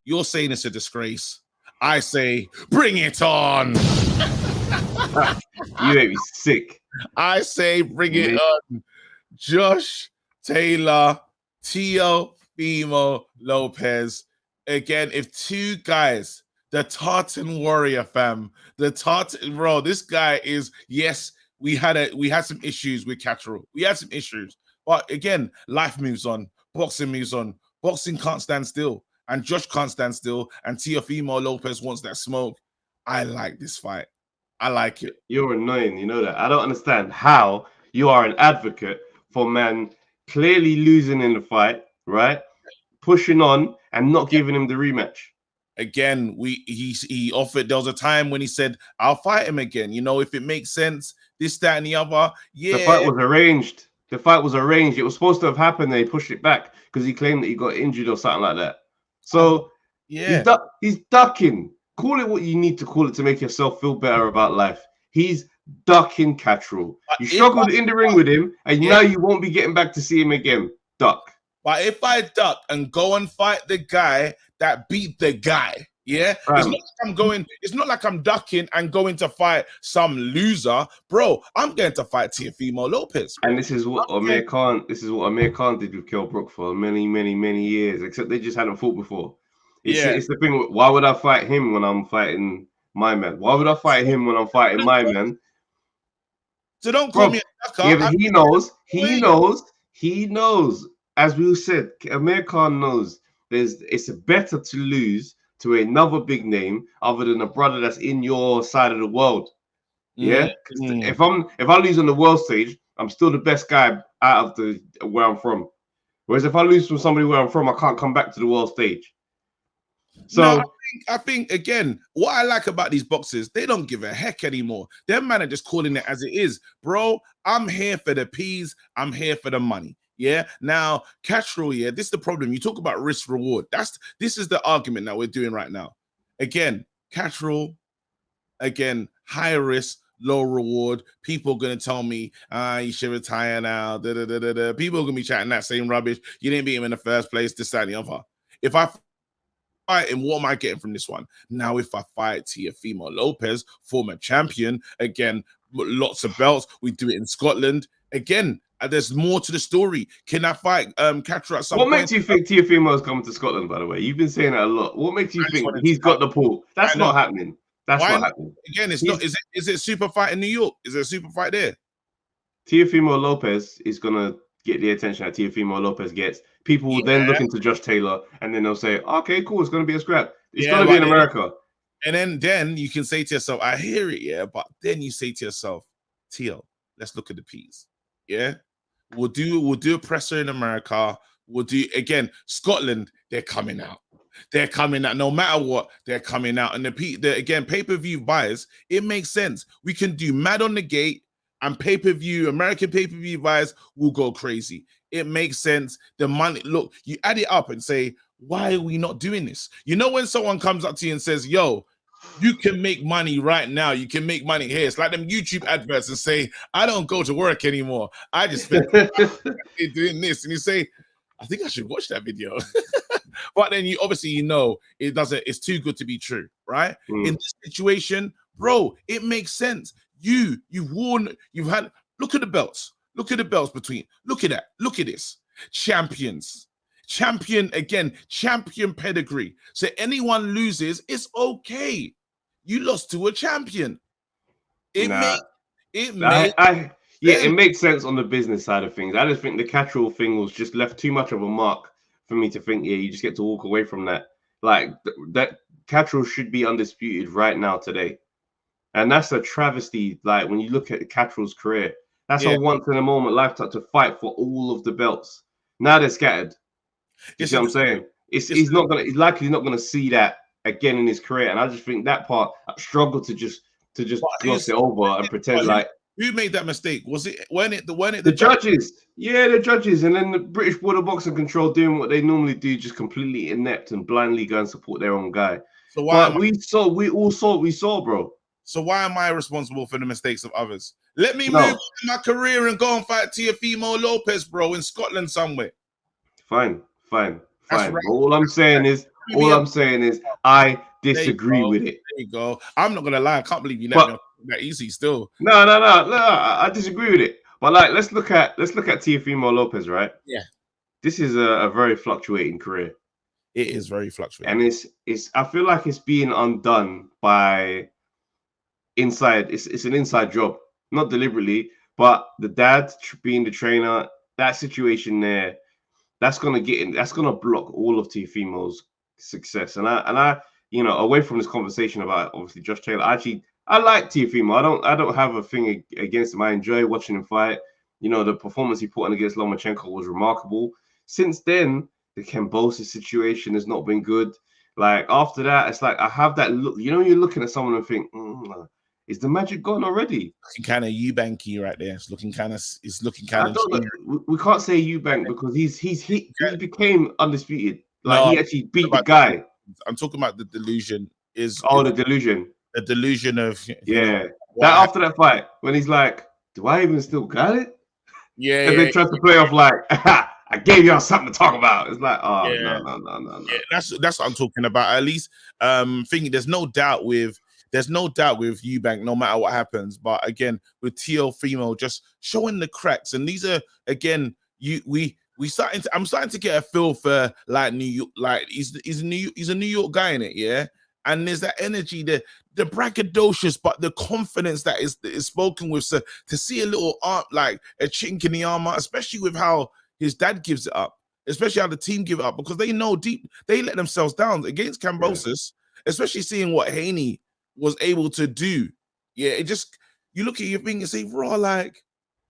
you're saying it's a disgrace. I say, bring it on. You make me sick. I say, bring it on. Josh Taylor, Teofimo Lopez. Again, if two guys, the Tartan Warrior fam, the Tartan bro, this guy is, yes, we had some issues with Catteral. We had some issues. But again, life moves on, boxing moves on. Boxing can't stand still, and Josh can't stand still, and Teofimo Lopez wants that smoke. I like this fight. I like it. You're annoying, you know that. I don't understand how you are an advocate for man clearly losing in the fight, right? Pushing on and not giving him the rematch. Again, he offered. There was a time when he said, "I'll fight him again." You know, if it makes sense, this, that, and the other. Yeah, the fight was arranged. The fight was arranged. It was supposed to have happened. They pushed it back because he claimed that he got injured or something like that. So yeah, he's ducking. Call it what you need to call it to make yourself feel better about life. He's ducking Catteral. You struggled in the ring with him, and now you won't be getting back to see him again. Duck. But if I duck and go and fight the guy that beat the guy, it's not like I'm going. It's not like I'm ducking and going to fight some loser, bro. I'm going to fight Teofimo Lopez. Bro. And this is what Amir Khan. This is what Amir Khan did with Kell Brook for many, many, many years. Except they just hadn't fought before. It's the thing. Why would I fight him when I'm fighting my man? Why would I fight him when I'm fighting my man? So don't call me a ducker. Yeah, but he knows. As we said, Amir Khan knows it's better to lose to another big name other than a brother that's in your side of the world. Yeah. If I lose on the world stage, I'm still the best guy out of where I'm from. Whereas if I lose from somebody where I'm from, I can't come back to the world stage. So no, I think again, what I like about these boxers, they don't give a heck anymore. Them man are just calling it as it is, bro. I'm here for the peas. I'm here for the money. Yeah. Now, Catteral, this is the problem. You talk about risk reward. This is the argument that we're doing right now. Again, Catteral, high risk, low reward. People are gonna tell me, you should retire now. People are gonna be chatting that same rubbish. You didn't beat him in the first place, this, that, and the other. If I fight him, what am I getting from this one? Now, if I fight Teofimo Lopez, former champion, again, lots of belts. We do it in Scotland. Again, there's more to the story. Can I fight Catteral at some point? What makes you think Teofimo is coming to Scotland, by the way? You've been saying that a lot. What makes you think he's got the pull? That's not happening. That's not happening. Again, it's not. Is it a super fight in New York? Is it a super fight there? Teofimo Lopez is going to get the attention that Teofimo Lopez gets. People will then look into Josh Taylor, and then they'll say, okay, cool, it's going to be a scrap. It's going to be in America. And then you can say to yourself, I hear it, but then you say to yourself, Teo, let's look at the P's. Yeah. We'll do a presser in America. We'll do again, Scotland, they're coming out. They're coming out. No matter what, they're coming out. And again, pay-per-view buyers, it makes sense. We can do mad on the gate and pay-per-view, American pay-per-view buyers will go crazy. It makes sense. The money, look, you add it up and say, why are we not doing this? You know, when someone comes up to you and says, yo, you can make money right now. You can make money here. It's like them YouTube adverts and say, I don't go to work anymore. I just spend doing this. And you say, I think I should watch that video. But then you obviously, it doesn't, it's too good to be true, right? In this situation, bro, it makes sense. You've won, you've had, look at the belts. Look at the belts between, look at that. Look at this. Champions. Champion pedigree. So anyone loses, it's okay. You lost to a champion. It makes sense on the business side of things. I just think the Catteral thing was just left too much of a mark for me to think, you just get to walk away from that. Like that Catteral should be undisputed right now today. And that's a travesty. Like when you look at Catteral's career, that's a once in a moment lifetime to fight for all of the belts. Now they're scattered. You see what I'm saying? He's likely not gonna see that again in his career. And I just think that part I struggled to just gloss it over and pretend like who made that mistake? Was it the judges? Yeah, the judges, and then the British Board of Boxing Control doing what they normally do, just completely inept and blindly go and support their own guy. So we all saw, bro. So why am I responsible for the mistakes of others? Let me move my career and go and fight Teofimo Lopez, bro, in Scotland somewhere. Fine. Right. All I'm saying is All I'm saying is I There you disagree go. with it. There you go. I'm not gonna lie. I can't believe you let me But off that easy. Still, no, I disagree with it. But like, let's look at Teofimo Lopez, right? yeah, This is a very fluctuating career, it is very and fluctuating. it's I feel like it's being undone by inside. It's an inside job, not deliberately, but the dad being the trainer, that situation there, that's gonna get in. That's gonna block all of Teofimo's success. And I, away from this conversation about obviously Josh Taylor, I like Teofimo. I don't have a thing against him. I enjoy watching him fight. The performance he put on against Lomachenko was remarkable. Since then, the Kambosos situation has not been good. Like after that, it's like I have that look. You're looking at someone and think, is the magic gone already? Looking kind of Eubanky right there. It's looking kind of. It's looking kind I of. don't know. We can't say Eubank because he became undisputed. Like No, he actually beat the guy. I'm talking about the delusion. Is Oh, the delusion. the delusion of Yeah. what That happened. after that fight, when he's like, "Do I even still got it?" Yeah, And yeah, they try to play off like, "I gave y'all something to talk about." It's like, oh yeah. no. Yeah, that's what I'm talking about. At least, thinking there's no doubt with Eubank, no matter what happens. But again, with Teofimo just showing the cracks, and these are again, I'm starting to get a feel for like New York, like he's a New York guy in it, yeah. And there's that energy, the braggadocious, but the confidence that is spoken with. So to see a little arm, like a chink in the armor, especially with how his dad gives it up, especially how the team give it up, because they know deep they let themselves down against Yeah. Kambosos, especially seeing what Haney was able to do. Yeah, it just you look at your thing and say, raw, like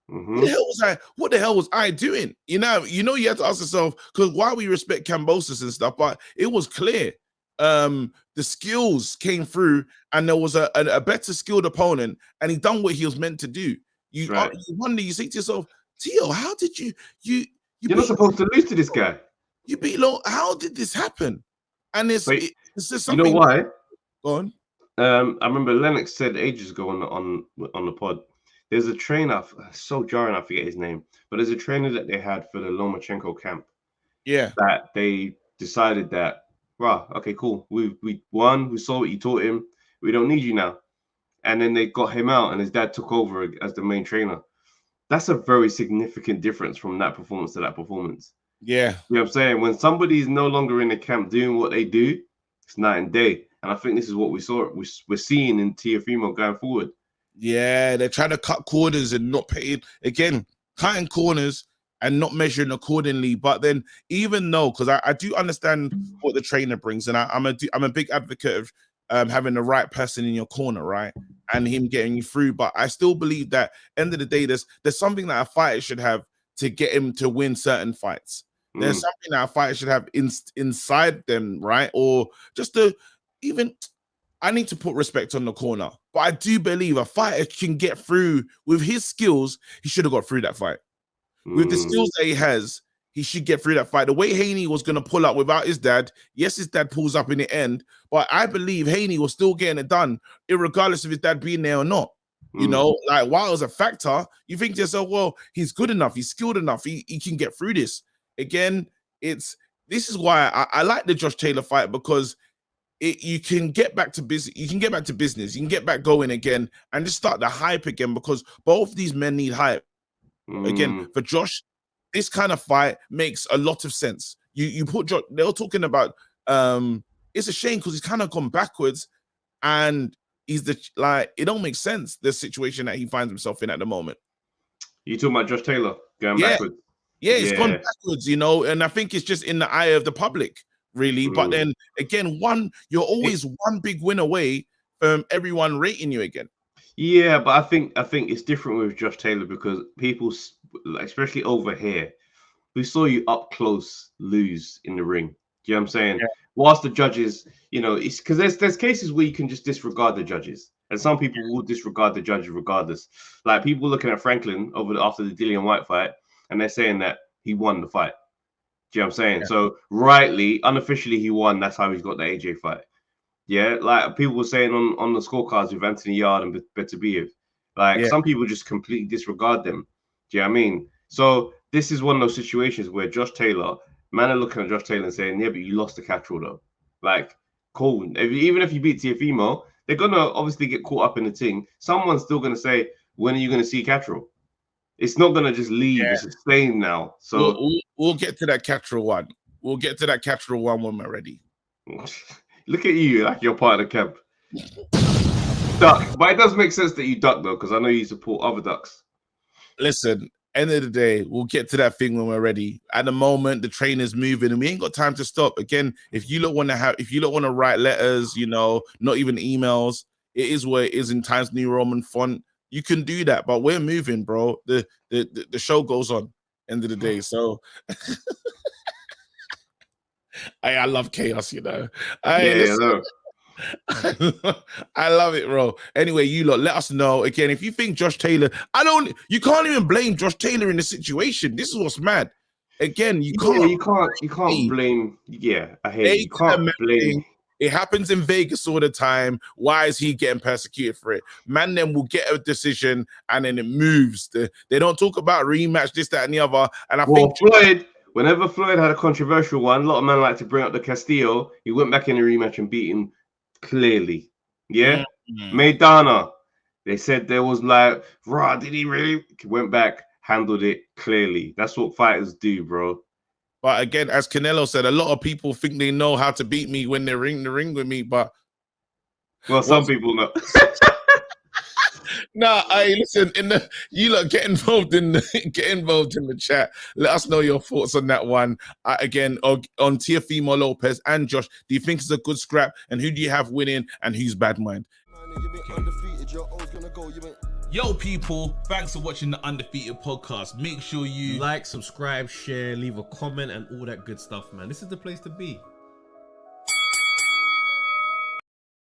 what the hell was I doing? You have to ask yourself, because while we respect Kambosos and stuff, but it was clear the skills came through, and there was a better skilled opponent, and he done what he was meant to do. That's right. You wonder, you say to yourself, Tio, how did you You're not beat supposed to lose to this guy. you beat Low? How did this happen? And But it's just you know something. why? Go on. I remember Lennox said ages ago on the pod. There's a trainer, so jarring, I forget his name, but there's a trainer that they had for the Lomachenko camp Yeah, that they decided that, right, okay, cool, we won, we saw what you taught him, we don't need you now, and then they got him out, and his dad took over as the main trainer. That's a very significant difference from that performance to that performance. yeah. You know what I'm saying? When somebody's no longer in the camp doing what they do, it's night and day. And I think this is what we're seeing in Teofimo going forward. Yeah, they're trying to cut corners and not paying again, cutting corners and not measuring accordingly. But then, even though, because I do understand what the trainer brings, and I'm a big advocate of having the right person in your corner, right, and him getting you through. But I still believe that end of the day, there's something that a fighter should have to get him to win certain fights. There's something that a fighter should have inside them, right, or just to even. I need to put respect on the corner, but I do believe a fighter can get through with his skills. He should have got through that fight with the skills that he has. He should get through that fight. The way Haney was going to pull up without his dad, yes, his dad pulls up in the end, but I believe Haney was still getting it done, regardless of his dad being there or not. Like while it was a factor, you think to yourself, well, he's good enough, he's skilled enough, he can get through this. Again, this is why I like the Josh Taylor fight, because you can get back to business. You can get back to business. You can get back going again and just start the hype again, because both these men need hype. Again, for Josh, this kind of fight makes a lot of sense. You put Josh, they were talking about it's a shame because he's kind of gone backwards, and it don't make sense, the situation that he finds himself in at the moment. You talking about Josh Taylor going backwards? Yeah, it's gone backwards, and I think it's just in the eye of the public, really. But then again, you're always one big win away from everyone rating you again. Yeah, but I think it's different with Josh Taylor, because people, especially over here, we saw you up close lose in the ring. Do you know what I'm saying? Yeah. Whilst the judges, it's because there's cases where you can just disregard the judges, and some people will disregard the judges regardless. Like people looking at Franklin after the Dillian White fight, and they're saying that he won the fight. Do you know what I'm saying? Yeah. So rightly, unofficially, he won. That's how he's got the AJ fight. Yeah, like people were saying on the scorecards with Anthony Yard and Beterbiev. Like some people just completely disregard them. Do you know what I mean? So this is one of those situations where Josh Taylor, man are looking at Josh Taylor and saying, yeah, but you lost the Catteral though. Like, cool. Even if you beat Tiafimo, they're gonna obviously get caught up in the thing. Someone's still gonna say, "When are you gonna see Catteral?" It's not gonna just leave. Yeah. It's a stain now. We'll, So we'll, we'll get to that Catteral one. We'll get to that Catteral one when we're ready. look at you, like you're part of the camp. Duck, but it does make sense that you duck though, because I know you support other ducks. Listen, end of the day, we'll get to that thing when we're ready. At the moment, the train is moving, and we ain't got time to stop. Again, if you don't want to write letters, not even emails, it is what it is in Times New Roman font. You can do that, but we're moving, bro. The show goes on. End of the day, so I love chaos, Yeah. I love it, bro. Anyway, you lot, let us know. Again, if you think Josh Taylor, you can't even blame Josh Taylor in the situation. This is what's mad. Again, you can't blame. Yeah, I hear you. You can't blame. It happens in Vegas all the time. Why is he getting persecuted for it? Man, then will get a decision and then it moves. They don't talk about rematch, this, that, and the other. And I think Floyd, whenever Floyd had a controversial one, a lot of men like to bring up the Castillo. He went back in the rematch and beat him clearly. Yeah. Maidana, they said there was like, rah, did he really? Went back, handled it clearly. That's what fighters do, bro. But again, as Canelo said, a lot of people think they know how to beat me when they're in the ring with me. But some people know. Nah, listen. You lot get involved in the chat. Let us know your thoughts on that one. Again, on Teofimo Lopez and Josh. Do you think it's a good scrap? And who do you have winning? And who's bad mind? Yo, people, thanks for watching the Undefeated podcast. Make sure you like, subscribe, share, leave a comment, and all that good stuff, man. This is the place to be.